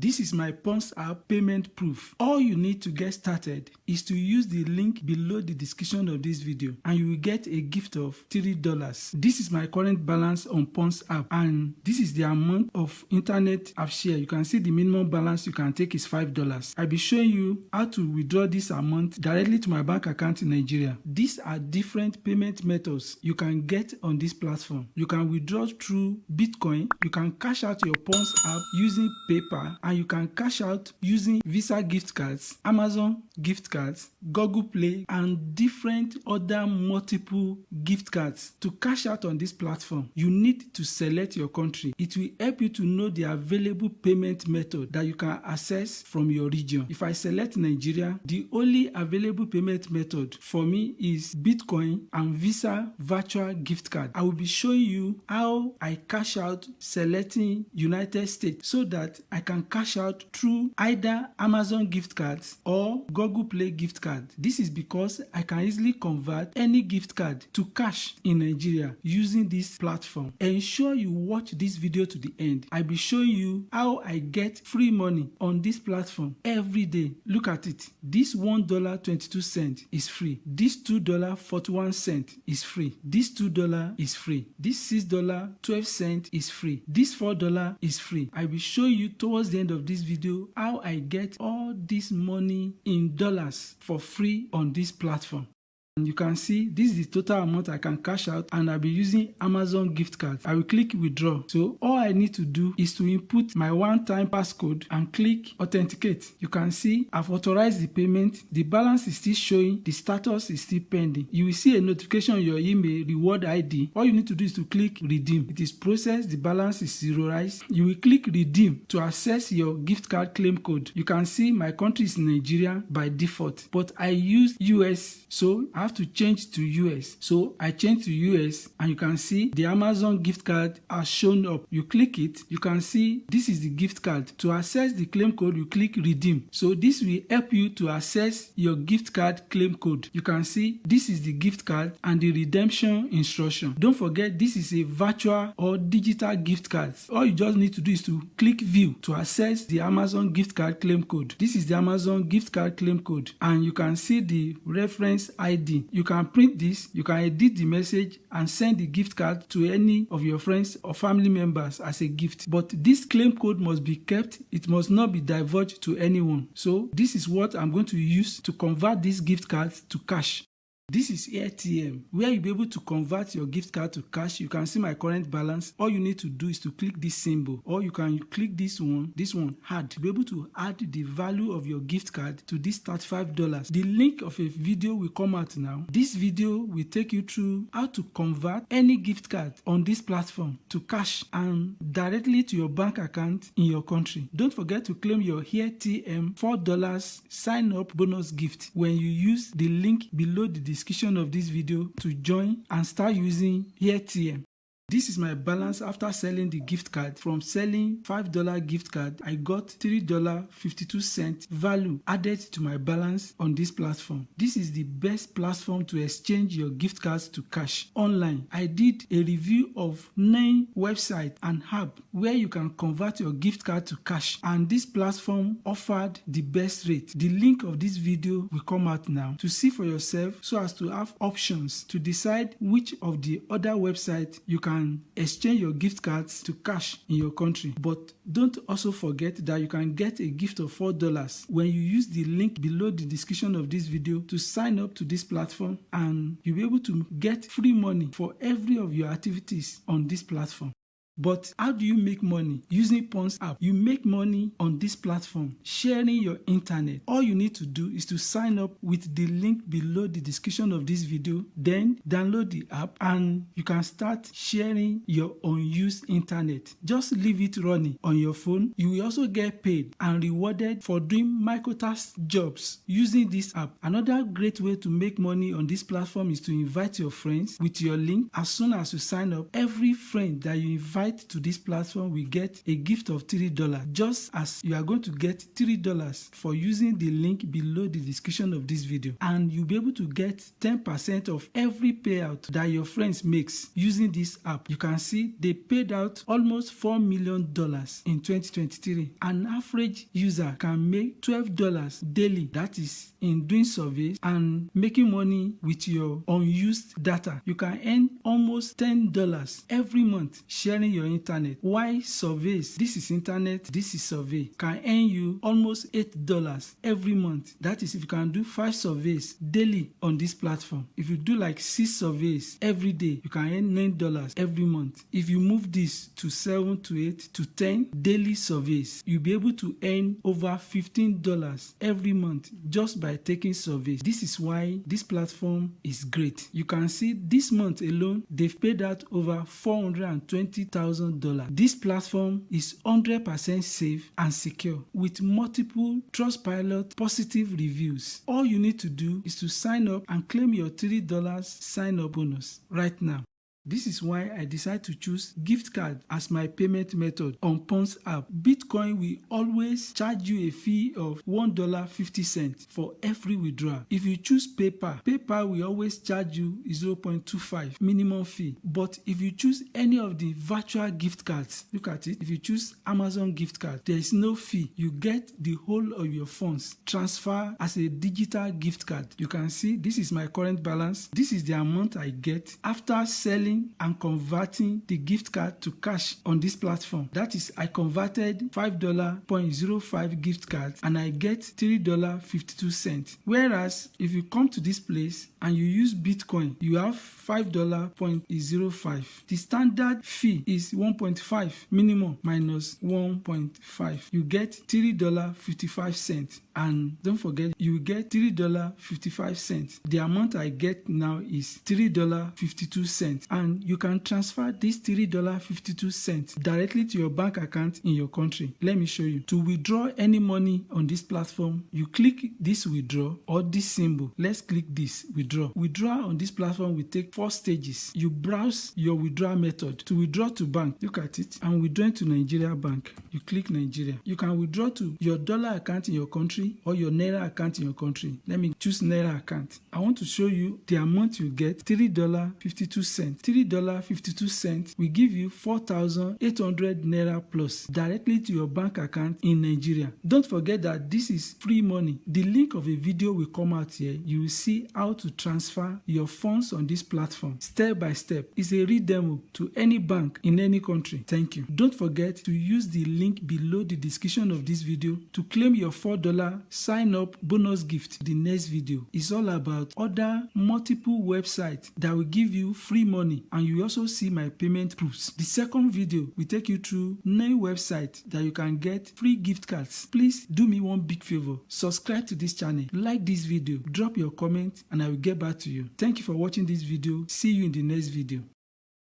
This is my Pawns.App payment proof. All you need to get started is to use the link below the description of this video and you will get a gift of $3. This is my current balance on Pawns.App and this is the amount of internet I've shared. You can see the minimum balance you can take is $5. I'll be showing you how to withdraw this amount directly to my bank account in Nigeria. These are different payment methods you can get on this platform. You can withdraw through Bitcoin, you can cash out your Pawns.App using PayPal, and you can cash out using Visa gift cards, Amazon gift cards, Google Play, and different other multiple gift cards. To cash out on this platform, you need to select your country. It will help you to know the available payment method that you can access from your region. If I select Nigeria, the only available payment method for me is Bitcoin and Visa virtual gift card. I will be showing you how I cash out selecting United States so that I can cash out through either Amazon gift cards or Google Play gift card. This is because I can easily convert any gift card to cash in Nigeria using this platform. Ensure you watch this video to the end. I'll be showing you how I get free money on this platform every day. Look at it. This $1.22 is free. This $2.41 is free. This $2 is free. This $6.12 is free. This $4 is free. I will show you towards the end of this video how I get all this money in dollars for free on this platform. And you can see this is the total amount I can cash out, and I'll be using Amazon gift card. I will click withdraw. So all I need to do is to input my one-time passcode and click authenticate. You can see I've authorized the payment. The balance is still showing. The status is still pending. You will see a notification on your email, reward ID. All you need to do is to click redeem. It is processed. The balance is zeroized. You will click redeem to access your gift card claim code. You can see my country is Nigeria by default, but I use US, so I have to change to US. So I change to US and you can see the Amazon gift card has shown up. You click it, you can see this is the gift card. To access the claim code, you click redeem. So this will help you to access your gift card claim code. You can see this is the gift card and the redemption instruction. Don't forget this is a virtual or digital gift card. All you just need to do is to click view to access the Amazon gift card claim code. This is the Amazon gift card claim code and you can see the reference ID. You can print this, you can edit the message and send the gift card to any of your friends or family members as a gift. But this claim code must be kept. It must not be divulged to anyone. So this is what I'm going to use to convert this gift card to cash. This is ATM, where you'll be able to convert your gift card to cash. You can see my current balance. All you need to do is to click this symbol, or you can click this one, add. To be able to add the value of your gift card to this $35. The link of a video will come out now. This video will take you through how to convert any gift card on this platform to cash and directly to your bank account in your country. Don't forget to claim your ATM $4 sign up bonus gift when you use the link below the description of this video to join and start using ATM. This is my balance after selling the gift card. From selling $5 gift card, I got $3.52 value added to my balance on this platform. This is the best platform to exchange your gift cards to cash online. I did a review of 9 websites and apps where you can convert your gift card to cash, and this platform offered the best rate. The link of this video will come out now to see for yourself so as to have options to decide which of the other websites you can exchange your gift cards to cash in your country. But don't also forget that you can get a gift of $4 when you use the link below the description of this video to sign up to this platform, and you'll be able to get free money for every of your activities on this platform. But how do you make money using Pawns.App? You make money on this platform sharing your internet. All you need to do is to sign up with the link below the description of this video, then download the app and you can start sharing your unused internet. Just leave it running on your phone. You will also get paid and rewarded for doing microtask jobs using this app. Another great way to make money on this platform is to invite your friends with your link. As soon as you sign up, every friend that you invite write to this platform will get a gift of $3, just as you are going to get $3 for using the link below the description of this video, and you'll be able to get 10% of every payout that your friends makes using this app. You can see they paid out almost $4 million in 2023. An average user can make $12 daily, that is in doing surveys and making money with your unused data. You can earn almost $10 every month sharing your internet. Why surveys? This is internet, this is survey. Can earn you almost $8 every month. That is if you can do 5 surveys daily on this platform. If you do like 6 surveys every day, you can earn $9 every month. If you move this to 7 to 8 to 10 daily surveys, you'll be able to earn over $15 every month just by taking surveys. This is why this platform is great. You can see this month alone, they've paid out over $420,000. This platform is 100% safe and secure with multiple Trustpilot positive reviews. All you need to do is to sign up and claim your $3 sign up bonus right now. This is why I decided to choose gift card as my payment method on Pawns.App. Bitcoin will always charge you a fee of $1.50 for every withdrawal. If you choose PayPal, PayPal will always charge you 0.25 minimum fee. But if you choose any of the virtual gift cards, look at it. If you choose Amazon gift card, there is no fee. You get the whole of your funds transfer as a digital gift card. You can see this is my current balance. This is the amount I get after selling and converting the gift card to cash on this platform. That is, I converted $5.05 gift card and I get $3.52. Whereas if you come to this place and you use Bitcoin, you have $5.05. The standard fee is 1.5 minimum minus 1.5. You get $3.55. And don't forget, you get $3.55. The amount I get now is $3.52. And you can transfer this $3.52 directly to your bank account in your country. Let me show you. To withdraw any money on this platform, you click this withdraw or this symbol. Let's click this withdraw. Withdraw on this platform will take 4 stages. You browse your withdrawal method. To withdraw to bank, look at it. I'm withdrawing to Nigeria bank. You click Nigeria. You can withdraw to your dollar account in your country or your Naira account in your country. Let me choose Naira account. I want to show you the amount you get, $3.52. $3.52 will give you 4,800 Naira plus directly to your bank account in Nigeria. Don't forget that this is free money. The link of a video will come out here. You will see how to transfer your funds on this platform step by step. It's a real demo to any bank in any country. Thank you. Don't forget to use the link below the description of this video to claim your $4 sign up bonus gift. The next video is all about other multiple websites that will give you free money, and you also see my payment proofs. The second video will take you through 9 websites that you can get free gift cards. Please do me one big favor, subscribe to this channel, like this video, drop your comment, and I will get back to you. Thank you for watching this video. See you in the next video.